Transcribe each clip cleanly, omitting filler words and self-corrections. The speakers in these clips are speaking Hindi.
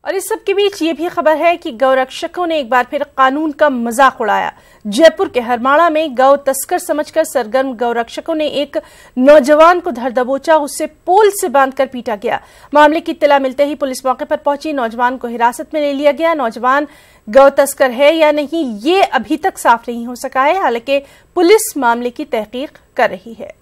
और इस सब के बीच ये भी खबर है कि गौरक्षकों ने एक बार फिर कानून का मजाक उड़ाया। जयपुर के हरमाड़ा में गौ तस्कर समझकर सरगर्म गौरक्षकों ने एक नौजवान को धर दबोचा, उसे पोल से बांधकर पीटा गया। मामले की इत्तला मिलते ही पुलिस मौके पर पहुंची, नौजवान को हिरासत में ले लिया गया। नौजवान गौ तस्कर है या नहीं ये अभी तक साफ नहीं हो सका है, हालांकि पुलिस मामले की तहकीक कर रही है।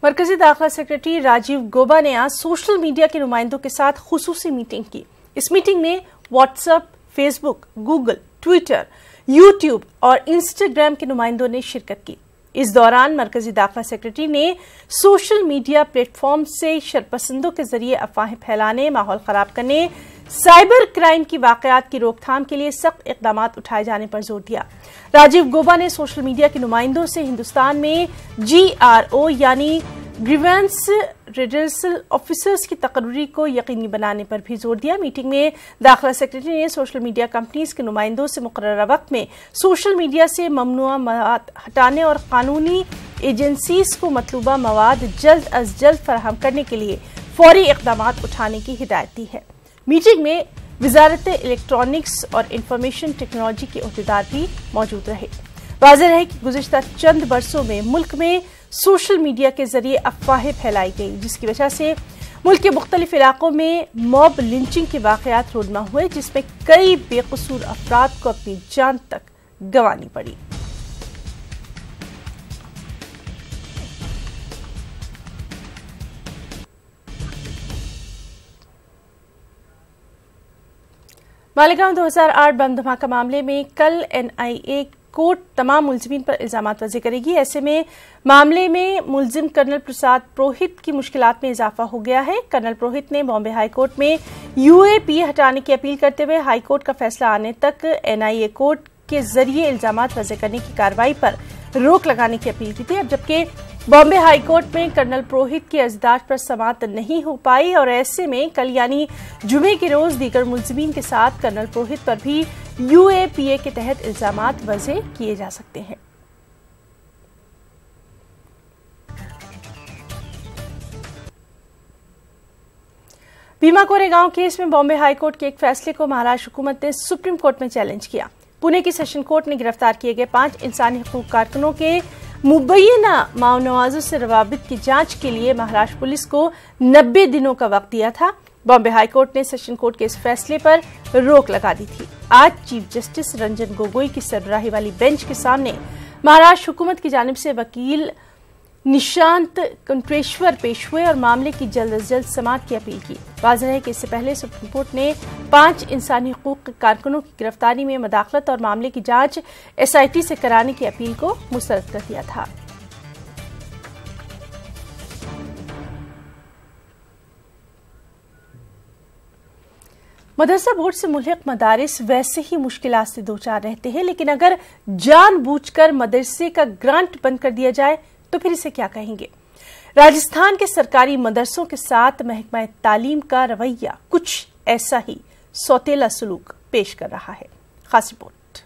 मरकजी दाखिला सेक्रेटरी राजीव गौबा ने आज सोशल मीडिया के नुमाइंदों के साथ खुसूसी मीटिंग की। इस मीटिंग में WhatsApp, Facebook, Google, Twitter, YouTube और इंस्टाग्राम के नुमाइंदों ने शिरकत की। इस दौरान मरकजी दाखिला सेक्रेटरी ने सोशल मीडिया प्लेटफॉर्म से शरपसंदों के जरिए अफवाहें फैलाने, माहौल खराब करने, साइबर क्राइम की वाकयात की रोकथाम के लिए सख्त इकदाम उठाए जाने पर जोर दिया। राजीव गौबा ने सोशल मीडिया के नुमाइंदों से हिंदुस्तान में GRO यानी ग्रीवेंस रिडर्सल ऑफिसर्स की तकर्री को यकीनी बनाने पर भी जोर दिया। मीटिंग में दाखिला सेक्रेटरी ने सोशल मीडिया कंपनीज के नुमाइंदों से मुकर्ररा वक्त में सोशल मीडिया से ममनुआ मवाद हटाने और कानूनी एजेंसीज को मतलूबा मवाद जल्द अज जल्द फराहम करने के लिए फौरी इकदाम उठाने की हिदायत दी है। मीटिंग में वजारत इलेक्ट्रॉनिक्स और इंफॉर्मेशन टेक्नोलॉजी के अहदेदार भी मौजूद रहे। वाज़ेह है कि गुज़िश्ता चंद बरसों में मुल्क में सोशल मीडिया के जरिए अफवाहें फैलाई गई, जिसकी वजह से मुल्क के मुख्तलिफ इलाकों में मॉब लिंचिंग के वाकयात रोनमा हुए, जिसमें कई बेकसूर अफराद को अपनी जान तक गंवानी पड़ी। मालेगांव 2008 बम धमाका मामले में कल NIA कोर्ट तमाम मुलजिमीन पर इल्जामात वज़ी करेगी। ऐसे में मामले में मुलजिम कर्नल प्रसाद पुरोहित की मुश्किलात में इजाफा हो गया है। कर्नल पुरोहित ने बॉम्बे हाई कोर्ट में UAPA हटाने की अपील करते हुए हाई कोर्ट का फैसला आने तक NIA कोर्ट के जरिए इल्जामात वज़ी करने की कार्रवाई पर रोक लगाने की अपील की थी। अब जबकि बॉम्बे हाई कोर्ट में कर्नल पुरोहित की अर्जदाश्त पर समाअत नहीं हो पाई और ऐसे में कल यानी जुमे के रोज दीगर मुलजिमीन के साथ कर्नल पुरोहित पर भी UAPA के तहत इल्जामात वज़ी किए जा सकते हैं। भीमा कोरेगांव केस में बॉम्बे हाई कोर्ट के एक फैसले को महाराष्ट्र हुकूमत ने सुप्रीम कोर्ट में चैलेंज किया। पुणे की सेशन कोर्ट ने गिरफ्तार किए गए 5 इंसानी हकूक कारकुनों के मुबैना माओनवाजों से रवाबित की जांच के लिए महाराष्ट्र पुलिस को 90 दिनों का वक्त दिया था। बॉम्बे हाई कोर्ट ने सेशन कोर्ट के इस फैसले पर रोक लगा दी थी। आज चीफ जस्टिस रंजन गोगोई की सरबराही वाली बेंच के सामने महाराष्ट्र हुकूमत की जानिब से वकील निशांत कुंट्रेश्वर पेश हुए और मामले की जल्द अज जल्द समाअत की अपील की। वाज़ेह है कि इससे पहले सुप्रीम कोर्ट ने 5 इंसानी हकूक कारकुनों की गिरफ्तारी में मदाखलत और मामले की जांच SIT से कराने की अपील को मुस्तरद कर दिया था। मदरसा बोर्ड से मुल्हिक मदारिस वैसे ही मुश्किलात से दो चार रहते हैं, लेकिन अगर जानबूझकर मदरसे का ग्रांट बंद कर दिया जाए तो फिर इसे क्या कहेंगे। राजस्थान के सरकारी मदरसों के साथ महकमा तालीम का रवैया कुछ ऐसा ही सौतेला सलूक पेश कर रहा है। खास रिपोर्ट।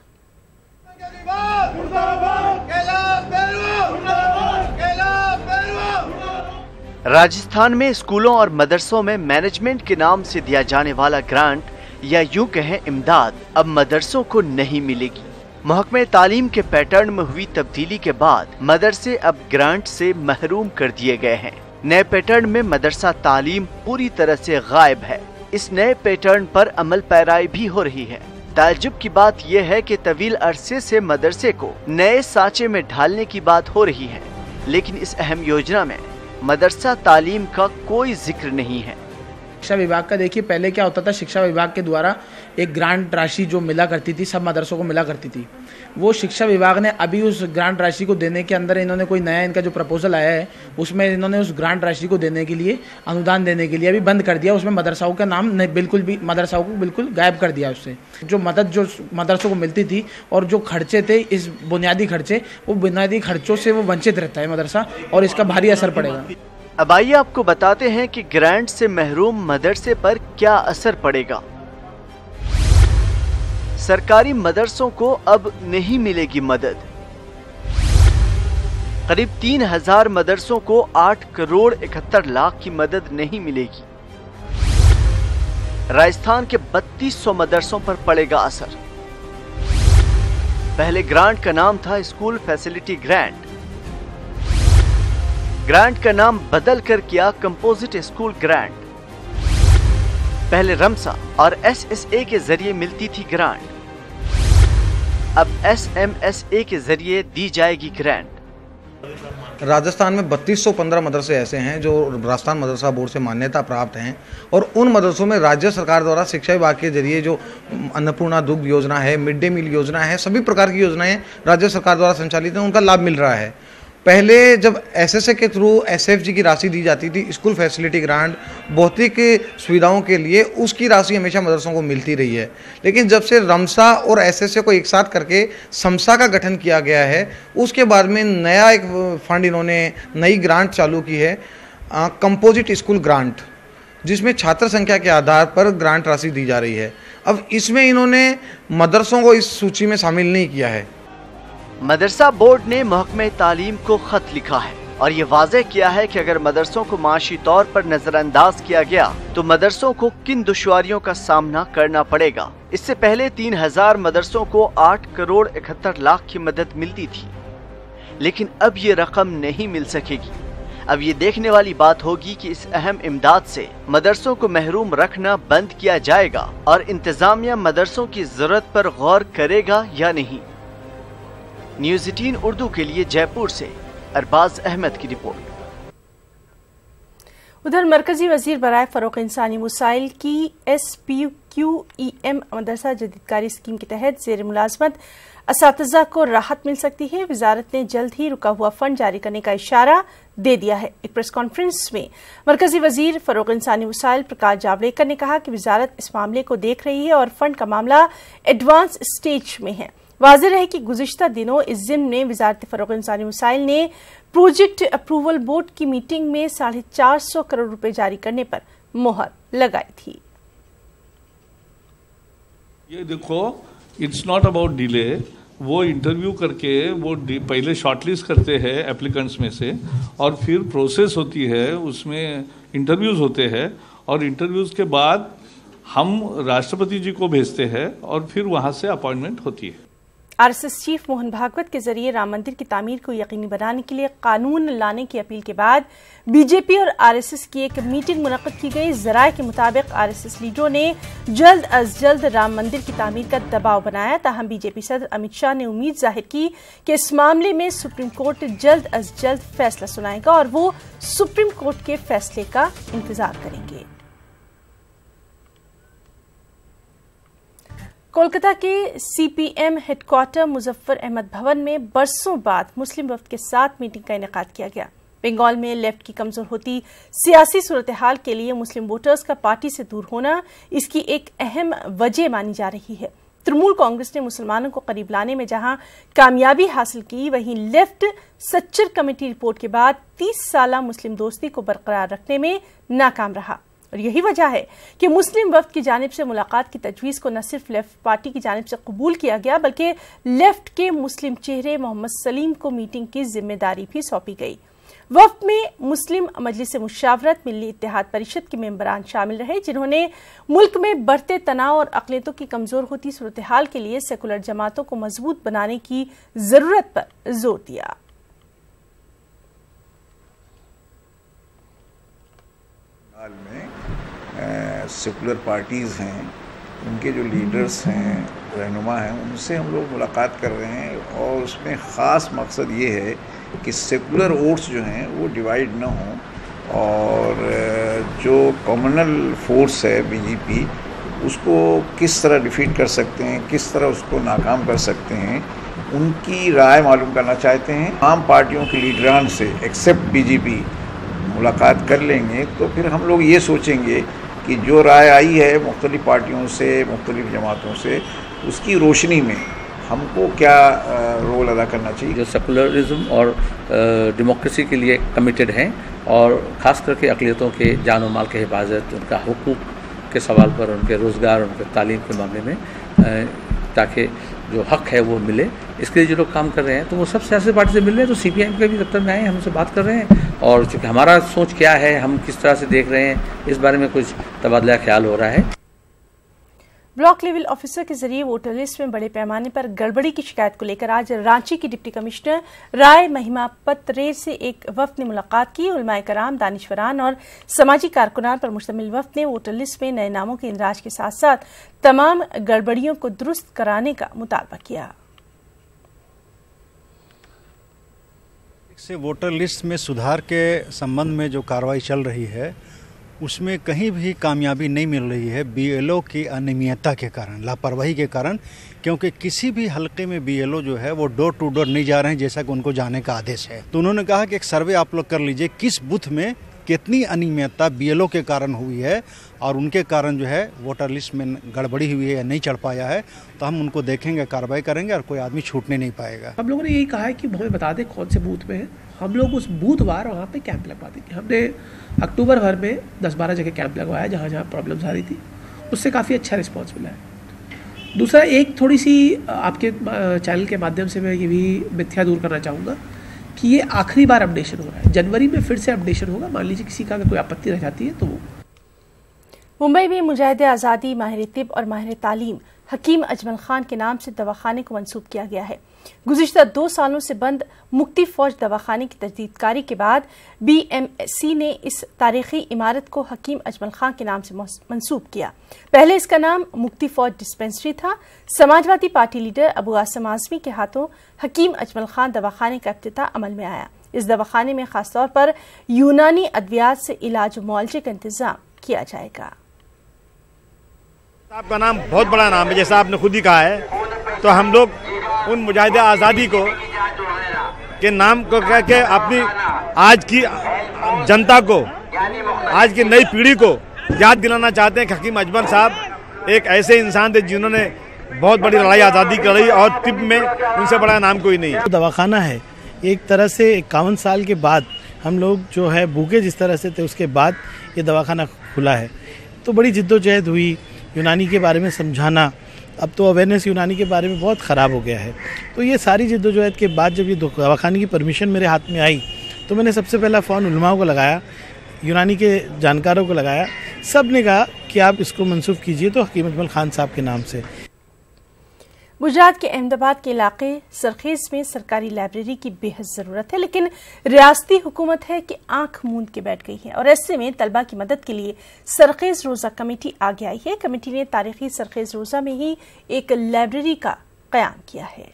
राजस्थान में स्कूलों और मदरसों में मैनेजमेंट के नाम से दिया जाने वाला ग्रांट या यूं कहें इमदाद अब मदरसों को नहीं मिलेगी। महकमे तालीम के पैटर्न में हुई तब्दीली के बाद मदरसे अब ग्रांट से महरूम कर दिए गए हैं। नए पैटर्न में मदरसा तालीम पूरी तरह से गायब है। इस नए पैटर्न पर अमल पैराई भी हो रही है। ताज्जुब की बात यह है कि तवील अरसे से मदरसे को नए साँचे में ढालने की बात हो रही है, लेकिन इस अहम योजना में मदरसा तालीम का कोई जिक्र नहीं है। शिक्षा विभाग का देखिए, पहले क्या होता था, शिक्षा विभाग के द्वारा एक ग्रांट राशि जो मिला करती थी, सब मदरसों को मिला करती थी। वो शिक्षा विभाग ने अभी उस ग्रांट राशि को देने के अंदर इन्होंने कोई नया इनका जो प्रपोजल आया है उसमें इन्होंने उस ग्रांट राशि को देने के लिए, अनुदान देने के लिए अभी बंद कर दिया। उसमें मदरसाओं का नाम नहीं, बिल्कुल भी मदरसाओं को बिल्कुल गायब कर दिया। उससे जो मदद जो मदरसों को मिलती थी और जो खर्चे थे, इस बुनियादी खर्चे, वो बुनियादी खर्चों से वो वंचित रहता है मदरसा और इसका भारी असर पड़ेगा। अब आइए आपको बताते हैं कि ग्रांट से महरूम मदरसे पर क्या असर पड़ेगा। सरकारी मदरसों को अब नहीं मिलेगी मदद। करीब 3000 मदरसों को 8 करोड़ 71 लाख की मदद नहीं मिलेगी। राजस्थान के 3200 मदरसों पर पड़ेगा असर। पहले ग्रांट का नाम था स्कूल फैसिलिटी ग्रांट। ग्रांट का नाम बदल कर किया कंपोजिट स्कूल ग्रांट। पहले रमसा और SSA के जरिए मिलती थी ग्रांट, अब SMSA के जरिए दी जाएगी ग्रांट। राजस्थान में 3215 मदरसे ऐसे हैं जो राजस्थान मदरसा बोर्ड से मान्यता प्राप्त हैं और उन मदरसों में राज्य सरकार द्वारा शिक्षा विभाग के जरिए जो अन्नपूर्णा दुग्ध योजना है, मिड डे मील योजना है, सभी प्रकार की योजनाएं राज्य सरकार द्वारा संचालित हैं, उनका लाभ मिल रहा है। पहले जब SSA के थ्रू SFG की राशि दी जाती थी, स्कूल फैसिलिटी ग्रांट, भौतिक सुविधाओं के लिए, उसकी राशि हमेशा मदरसों को मिलती रही है। लेकिन जब से रमसा और SSA को एक साथ करके समसा का गठन किया गया है, उसके बाद में नया एक फंड इन्होंने नई ग्रांट चालू की है, कंपोजिट स्कूल ग्रांट, जिसमें छात्र संख्या के आधार पर ग्रांट राशि दी जा रही है। अब इसमें इन्होंने मदरसों को इस सूची में शामिल नहीं किया है। मदरसा बोर्ड ने महकमे तालीम को खत लिखा है और ये वाज़ेह किया है कि अगर मदरसों को माशी तौर पर नजरअंदाज किया गया तो मदरसों को किन दुश्वारियों का सामना करना पड़ेगा। इससे पहले 3000 मदरसों को 8 करोड़ 71 लाख की मदद मिलती थी, लेकिन अब ये रकम नहीं मिल सकेगी। अब ये देखने वाली बात होगी कि इस अहम इमदाद से मदरसों को महरूम रखना बंद किया जाएगा और इंतजामिया मदरसों की जरूरत पर गौर करेगा या नहीं। न्यूज़ 18 उर्दू के लिए जयपुर से अरबाज अहमद की रिपोर्ट। उधर मरकजी वजीर बराए फरोग इंसानी मसाइल की SPQEM मदरसा जदीदकारी स्कीम के तहत जेर मुलाजमत असातिज़ा को राहत मिल सकती है। वजारत ने जल्द ही रुका हुआ फंड जारी करने का इशारा दे दिया है। एक प्रेस कॉन्फ्रेंस में मरकजी वजीर फरोग इंसानी मसाइल प्रकाश जावड़ेकर ने कहा कि वजारत इस मामले को देख रही है और फंड का मामला एडवांस स्टेज में है। वाज़ेह है कि गुज़िश्ता दिनों इस ज़िम्न में वज़ारत फ़रोग़ इंसानी मसाइल ने प्रोजेक्ट अप्रूवल बोर्ड की मीटिंग में 450 करोड़ रुपए जारी करने पर मोहर लगाई थी। ये देखो, इट्स नॉट अबाउट डिले। वो इंटरव्यू करके वो पहले शॉर्टलिस्ट करते हैं एप्लीकेंट्स में से और फिर प्रोसेस होती है, उसमें इंटरव्यूज़ होते हैं और इंटरव्यूज़ के बाद हम राष्ट्रपति जी को भेजते हैं और फिर वहाँ से अपॉइंटमेंट होती है। RSS चीफ मोहन भागवत के जरिए राम मंदिर की तामीर को यकीनी बनाने के लिए कानून लाने की अपील के बाद BJP और RSS की एक मीटिंग मुनक्किद की गई। जराये के मुताबिक RSS लीडरों ने जल्द अज जल्द राम मंदिर की तामीर का दबाव बनाया। ताहम BJP सदर अमित शाह ने उम्मीद जाहिर की कि इस मामले में सुप्रीम कोर्ट जल्द अज जल्द फैसला सुनाएगा और वो सुप्रीम कोर्ट के फैसले का इंतजार करेंगे। कोलकाता के CPM हेडक्वार्टर मुजफ्फर अहमद भवन में बरसों बाद मुस्लिम वफ्द के साथ मीटिंग का इनेकाद किया गया। बंगाल में लेफ्ट की कमजोर होती सियासी सूरत हाल के लिए मुस्लिम वोटर्स का पार्टी से दूर होना इसकी एक अहम वजह मानी जा रही है। तृणमूल कांग्रेस ने मुसलमानों को करीब लाने में जहां कामयाबी हासिल की, वहीं लेफ्ट सच्चर कमेटी रिपोर्ट के बाद 30 साला मुस्लिम दोस्ती को बरकरार रखने में नाकाम रहा। और यही वजह है कि मुस्लिम वफ्द की जानिब से मुलाकात की तजवीज़ को न सिर्फ लेफ्ट पार्टी की जानिब से कबूल किया गया, बल्कि लेफ्ट के मुस्लिम चेहरे मोहम्मद सलीम को मीटिंग की जिम्मेदारी भी सौंपी गई। वफ्द में मुस्लिम मजलिस मुशावरत, मिली इत्तेहाद परिषद के मेंबरान शामिल रहे, जिन्होंने मुल्क में बढ़ते तनाव और अक़लियतों की कमजोर होती सूरत हाल के लिए सेकुलर जमातों को मजबूत बनाने की जरूरत पर जोर दिया। सेकुलर पार्टीज़ हैं, उनके जो लीडर्स हैं, रहनुमा हैं, उनसे हम लोग मुलाकात कर रहे हैं और उसमें ख़ास मकसद ये है कि सेकुलर वोट्स जो हैं वो डिवाइड ना हों और जो कम्युनल फोर्स है BJP, उसको किस तरह डिफीट कर सकते हैं, किस तरह उसको नाकाम कर सकते हैं, उनकी राय मालूम करना चाहते हैं। तमाम पार्टियों के लीडरान से एक्सेप्ट BJP मुलाकात कर लेंगे तो फिर हम लोग ये सोचेंगे कि जो राय आई है मुख्तलिफ पार्टियों से, मुख्तलिफ जमातों से, उसकी रोशनी में हमको क्या रोल अदा करना चाहिए। जो सेकुलरिज्म और डेमोक्रेसी के लिए कमिटेड हैं और ख़ास करके अक़लियतों के जान और माल के हिफाजत, उनका हुकूक के सवाल पर, उनके रोज़गार, उनके तालीम के मामले में शिक्षा के जो हक है वो मिले, इसके लिए जो लोग काम कर रहे हैं तो वो सब सियासी पार्टी से मिल रहे हैं। तो CPIM के भी दफ्तर में आए, हमसे बात कर रहे हैं और चूँकि हमारा सोच क्या है, हम किस तरह से देख रहे हैं, इस बारे में कुछ तबादला ख्याल हो रहा है। ब्लॉक लेवल ऑफिसर के जरिए वोटर लिस्ट में बड़े पैमाने पर गड़बड़ी की शिकायत को लेकर आज रांची की डिप्टी कमिश्नर राय महिमापत रे से एक वफ्द ने मुलाकात की। उलमाए कराम, दानिशवरान और समाजी कारकुनान पर मुश्तमिल वफ्द ने वोटर लिस्ट में नए नामों के इंदराज के साथ साथ तमाम गड़बड़ियों को दुरुस्त कराने का मुतालबा किया। से वोटर लिस्ट में सुधार के संबंध में जो कार्रवाई चल रही है उसमें कहीं भी कामयाबी नहीं मिल रही है BLO की अनियमितता के कारण, लापरवाही के कारण, क्योंकि किसी भी हलके में BLO जो है वो डोर टू डोर नहीं जा रहे हैं जैसा कि उनको जाने का आदेश है। तो उन्होंने कहा कि एक सर्वे आप लोग कर लीजिए किस बूथ में कितनी अनियमितता BLO के कारण हुई है और उनके कारण जो है वोटर लिस्ट में गड़बड़ी हुई है या नहीं चढ़ पाया है, तो हम उनको देखेंगे, कार्रवाई करेंगे और कोई आदमी छूटने नहीं पाएगा। हम लोगों ने यही कहा है कि हमें बता दें कौन से बूथ में है, हम लोग उस बूथवार वहाँ पे कैंप लगवा देंगे। हमने अक्टूबर भर में 10-12 जगह कैंप लगवाया जहाँ जहाँ प्रॉब्लम्स आ रही थी, उससे काफ़ी अच्छा रिस्पॉन्स मिला है। दूसरा, एक थोड़ी सी आपके चैनल के माध्यम से मैं ये भी मिथ्या दूर करना चाहूँगा कि ये आखिरी बार अपडेशन हो रहा है। जनवरी में फिर से अपडेशन होगा। मान लीजिए किसी का अगर कोई आपत्ति रह जाती है तो वो। मुंबई में मुजाहिदे आज़ादी, माहिर तिब और माहिर तालीम हकीम अजमल खान के नाम से दवाखाने को मंसूब किया गया है। गुज़िश्ता 2 सालों से बंद मुक्ति फौज दवाखाने की तजदीदकारी के बाद BMC ने इस तारीखी इमारत को हकीम अजमल खान के नाम से मंसूब किया। पहले इसका नाम मुक्ति फौज डिस्पेंसरी था। समाजवादी पार्टी लीडर अबू आसम आजमी के हाथों हकीम अजमल खान दवाखाने का इफ्तिताह अमल में आया। इस दवाखाने में खासतौर पर यूनानी अद्वियात से इलाज मुआलजे का इंतजाम किया जाएगा। आपका नाम बहुत बड़ा नाम है, जैसा आपने खुद ही कहा है, तो हम लोग उन मुजाहिदे आज़ादी को के नाम को कह के अपनी आज की जनता को, आज की नई पीढ़ी को याद दिलाना चाहते हैं कि हकीम अजमल साहब एक ऐसे इंसान थे जिन्होंने बहुत बड़ी लड़ाई आज़ादी की लड़ी और तिब में उनसे बड़ा नाम कोई नहीं है। दवाखाना है, एक तरह से 51 साल के बाद हम लोग जो है भूखे जिस तरह से थे, उसके बाद ये दवाखाना खुला है। तो बड़ी जिद्दोजहद हुई यूनानी के बारे में समझाना। अब तो अवेयरनेस यूनानी के बारे में बहुत ख़राब हो गया है। तो ये सारी जिद्दोजहद के बाद जब ये दवाखाने की परमिशन मेरे हाथ में आई तो मैंने सबसे पहला फ़ोन उलमाओं को लगाया, यूनानी के जानकारों को लगाया। सब ने कहा कि आप इसको मंसूब कीजिए तो हकीम अजमल खान साहब के नाम से। गुजरात के अहमदाबाद के इलाके सरखेज में सरकारी लाइब्रेरी की बेहद ज़रूरत है, लेकिन रियासती हुकूमत है कि आंख मूंद के बैठ गई है और ऐसे में तलबा की मदद के लिए सरखेज रोज़ा कमेटी आगे आई है। कमेटी ने तारीखी सरखेज रोज़ा में ही एक लाइब्रेरी का क़याम किया है।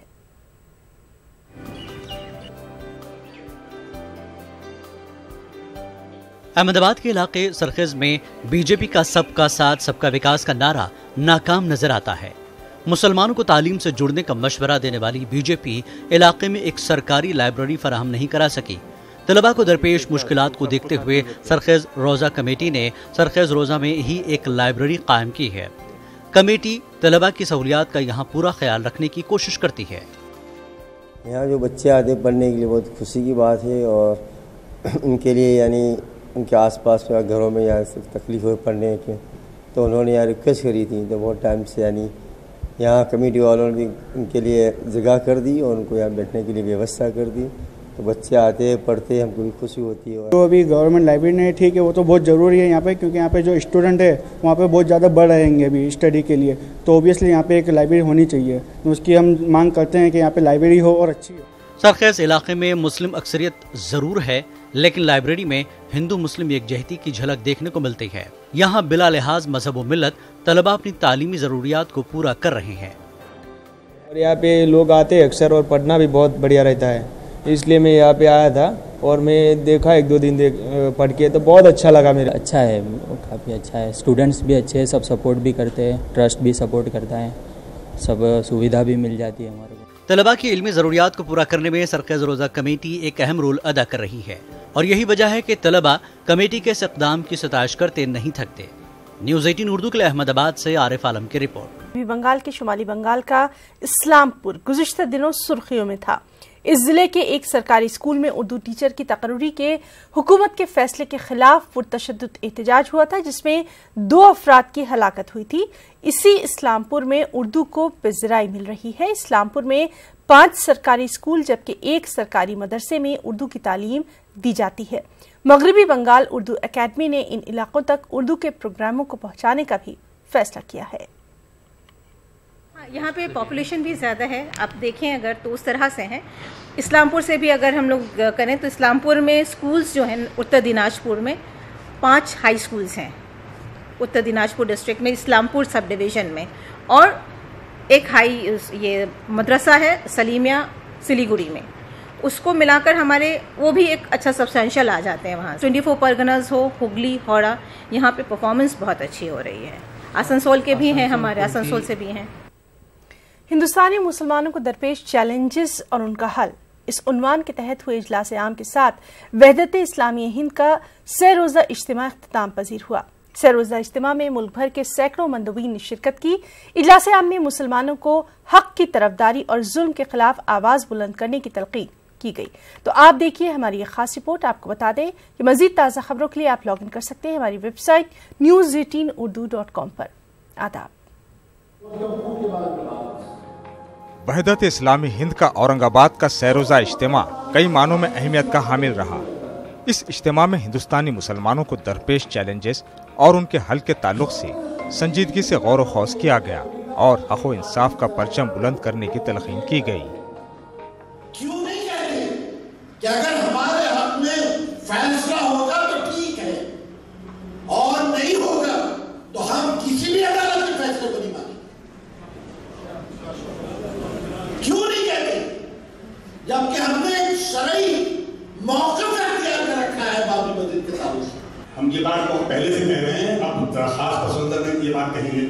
अहमदाबाद के इलाके सरखेज में बीजेपी का सबका साथ सबका विकास का नारा नाकाम नजर आता है। मुसलमानों को तालीम से जुड़ने का मशवरा देने वाली बीजेपी इलाके में एक सरकारी लाइब्रेरी फराहम नहीं करा सकी। तलबा को दरपेश मुश्किलात को देखते हुए सरखेज रोज़ा कमेटी ने सरखेज रोज़ा में ही एक लाइब्रेरी कायम की है। कमेटी तलबा की सहूलियात का यहाँ पूरा ख्याल रखने की कोशिश करती है। यहाँ जो बच्चे आते पढ़ने के लिए बहुत खुशी की बात है और उनके लिए यानी उनके आसपास में घरों में यहाँ तकलीफ हो पढ़ने के, तो उन्होंने यहाँ रिक्वेस्ट करी थी। तो बहुत टाइम से यानी यहाँ कमेटी वालों ने भी उनके लिए जगह कर दी और उनको यहाँ बैठने के लिए व्यवस्था कर दी। तो बच्चे आते हैं, पढ़ते हैं, हमको भी खुशी होती है। तो अभी गवर्नमेंट लाइब्रेरी नहीं ठीक है, वो तो बहुत ज़रूरी है यहाँ पे, क्योंकि यहाँ पे जो स्टूडेंट है वहाँ पे बहुत ज़्यादा बढ़ रहेंगे अभी स्टडी के लिए। तो ओबियसली यहाँ पे एक लाइब्रेरी होनी चाहिए, तो उसकी हम मांग करते हैं कि यहाँ पे लाइब्रेरी हो और अच्छी हो। सरखेज इलाके में मुस्लिम अक्सरियत जरूर है, लेकिन लाइब्रेरी में हिंदू मुस्लिम एकजहती की झलक देखने को मिलती है। यहाँ बिला लिहाज मजहब व मिल्लत तलबा अपनी तालीमी ज़रूरियात को पूरा कर रहे हैं। और यहाँ पे लोग आते हैं अक्सर और पढ़ना भी बहुत बढ़िया रहता है, इसलिए मैं यहाँ पे आया था और मैं देखा 1-2 दिन पढ़ के, तो बहुत अच्छा लगा मेरा। अच्छा है, काफ़ी अच्छा है, स्टूडेंट्स भी अच्छे हैं, सब सपोर्ट भी करते हैं, ट्रस्ट भी सपोर्ट करता है, सब सुविधा भी मिल जाती है हमारे को। तलबा की इल्मी ज़रूरियात को पूरा करने में सरखेज रोज़ा कमेटी एक अहम रोल अदा कर रही है और यही वजह है कि तलबा कमेटी के इस इक़दाम की सताइश करते नहीं थकते। न्यूज़ 18 उर्दू के लिए अहमदाबाद से आरिफ आलम की रिपोर्ट। बंगाल के शुमाली बंगाल का इस्लामपुर गुज़िश्ता दिनों सुर्खियों में था। इस जिले के एक सरकारी स्कूल में उर्दू टीचर की तकर्री के हुकूमत के फैसले के खिलाफ पुरतशद्दुद एहतजाज हुआ था, जिसमें 2 अफराद की हलाकत हुई थी। इसी इस्लामपुर में उर्दू को पिज़राई मिल रही है। इस्लामपुर में 5 सरकारी स्कूल जबकि 1 सरकारी मदरसे में उर्दू की तालीम दी जाती है। मगरबी बंगाल उर्दू अकेडमी ने इन इलाकों तक उर्दू के प्रोग्रामों को पहुंचाने का भी फैसला किया है। यहाँ पे पॉपुलेशन भी ज़्यादा है, आप देखें अगर तो उस तरह से हैं। इस्लामपुर से भी अगर हम लोग करें तो इस्लामपुर में स्कूल्स जो हैं, उत्तर दिनाजपुर में 5 हाई स्कूल्स हैं उत्तर दिनाजपुर डिस्ट्रिक्ट में, इस्लामपुर सब डिवीज़न में, और एक हाई ये मदरसा है सलीमिया सिलीगुड़ी में। उसको मिलाकर हमारे वो भी एक अच्छा सब्सटेंशियल आ जाते हैं वहाँ। 24 परगनास हो, हुगली, हावड़ा, यहाँ पे परफॉर्मेंस बहुत अच्छी हो रही है। आसनसोल के भी हैं, हमारे आसनसोल से भी हैं। हिंदुस्तानी मुसलमानों को दरपेश चैलेंजेस और उनका हल, इस उन्वान के तहत हुए इजलास आम के साथ वहदत इस्लामी हिंद का सह रोज़ा इज्तिमा इख्तिताम पजीर हुआ। सह रोज़ा इज्तिमा में मुल्क भर के सैकड़ों मंदोबीन ने शिरकत की। इजलास आम में मुसलमानों को हक की तरफदारी और जुल्म के खिलाफ आवाज़ बुलंद करने की तलकीन की गई। तो आप देखिए हमारी ये खास रिपोर्ट। आपको बता दें कि मजीद ताज़ा खबरों के लिए आप लॉग इन कर सकते हैं हमारी वेबसाइट news18urdu.com पर। आदाब। वहदत इस्लामी हिंद का औरंगाबाद का सह-रोज़ा इज्तिमा कई मानों में अहमियत का हामिल रहा। इस इज्तिमा में हिंदुस्तानी मुसलमानों को दरपेश चैलेंजेस और उनके हल के ताल्लुक से संजीदगी से गौर व खौज किया गया और हक़ व इंसाफ का परचम बुलंद करने की तलकीन की गई। क्यों नहीं कहते कि अगर हमारे हक में फैसला होगा तो ठीक है और नहीं होगा तो हम किसी भी अदालत के फैसले को नहीं मानेंगे। क्यों नहीं कहते, जबकि हमने एक शरई मौक़िफ़ इख्तियार कर रखा है बाबरी मस्जिद के ताल्लुक से। हम ये बात बहुत पहले से कह रहे हैं, अब खास पसंद में ये बात कहेंगे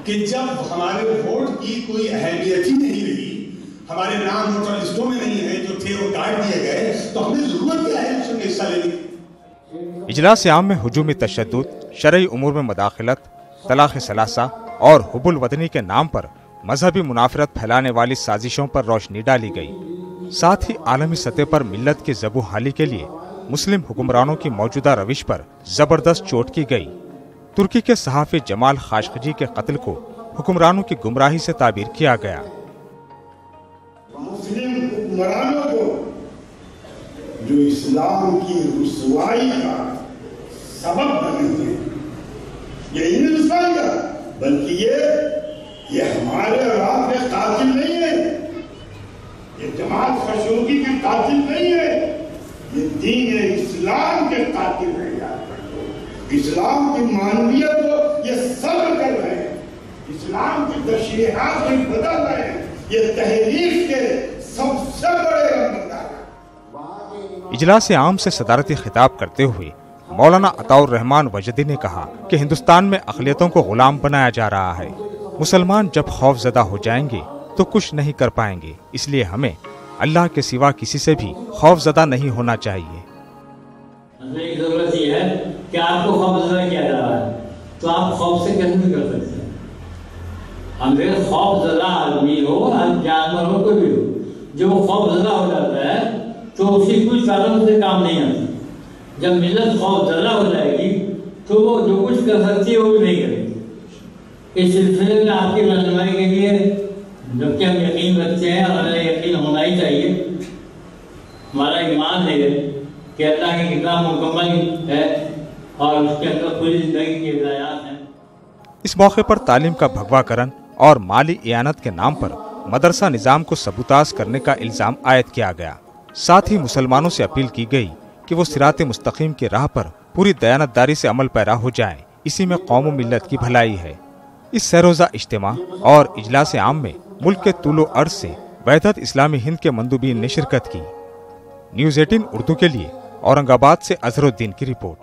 कि जब हमारे वोट की कोई अहमियत ही नहीं रही, हमारे नाम वोटर लिस्टों में नहीं है, जो थे वो काट दिए गए, तो हमें जरूरत क्या है उसमें हिस्सा लेने की। इजलास आम में हुजूमी तशद्दुद, शरई उमूर में मदाखलत, तलाक़ सलासा और हुबुल वतनी के नाम पर मजहबी मुनाफरत फैलाने वाली साजिशों पर रोशनी डाली गई। साथ ही आलमी सतह पर मिल्लत की ज़बूहाली के लिए मुस्लिम हुक्मरानों की मौजूदा रविश पर जबरदस्त चोट की गई। तुर्की के सहाफ़ी जमाल खाशखजी के कत्ल को हुक्मरानों की गुमराही से ताबीर किया गया। मुस्लिम हुक्मरानों को जो इस्लाम की रुसवाई का सबब बने थे, ये इन रुसवाई का, बल्कि ये हमारे और आपके कातिल नहीं है, ये जमात खशोगी के कातिल नहीं है, ये दीन इस्लाम के कातिल है। इस्लाम की मानवियत को ये सब्र कर रहे हैं, इस्लाम की तशरीहात को बदल रहे हैं, ये तहरीर के सबसे बड़े रमदार। इजलास आम से सदारती खिताब करते हुए मौलाना अताउर रहमान वजदी ने कहा कि हिंदुस्तान में अक़लियतों को गुलाम बनाया जा रहा है। मुसलमान जब खौफजदा हो जाएंगे तो कुछ नहीं कर पाएंगे, इसलिए हमें अल्लाह के सिवा किसी से भी खौफजदा नहीं होना चाहिए। जरूरत ये है कि आपको खौफजदा किया जा रहा है, तो आप खौफ से कैसे कर सकते हैं। अगर खौफजदा आदमी हो, जानवर हो, कोई भी हो, जब वो खौफजदा हो जाता है तो उसकी कुछ कारण से काम नहीं आता। जब मिल्लत खौफजदा हो जाएगी तो वो जो कुछ कर सकती है वो भी नहीं करेगी। इस सिलसिले में आपकी रहनुमाई के लिए, जबकि हम यकीन रखते हैं और हमें यकीन होना ही चाहिए, हमारा ईमान है कि अल्लाह की किताब मुकम्मल है और उसके अंदर पूरी जिंदगी की हिदायत हैं। इस मौके पर तालीम का भगवाकरण और माली इयानत के नाम पर मदरसा निज़ाम को सबूताज करने का इल्ज़ाम आयद किया गया। साथ ही मुसलमानों से अपील की गई कि वो सिराते मुस्तकीम की राह पर पूरी दयानतदारी से अमल पैरा हो जाएं। इसी में कौम व मिल्लत की भलाई है। इस सह-रोज़ा इज्तिमा और इजलास आम में मुल्क के तूलो अर्ज से वहदत इस्लामी हिंद के मंदूबीन ने शिरकत की। न्यूज़ 18 उर्दू के लिए औरंगाबाद से अजहरुद्दीन की रिपोर्ट।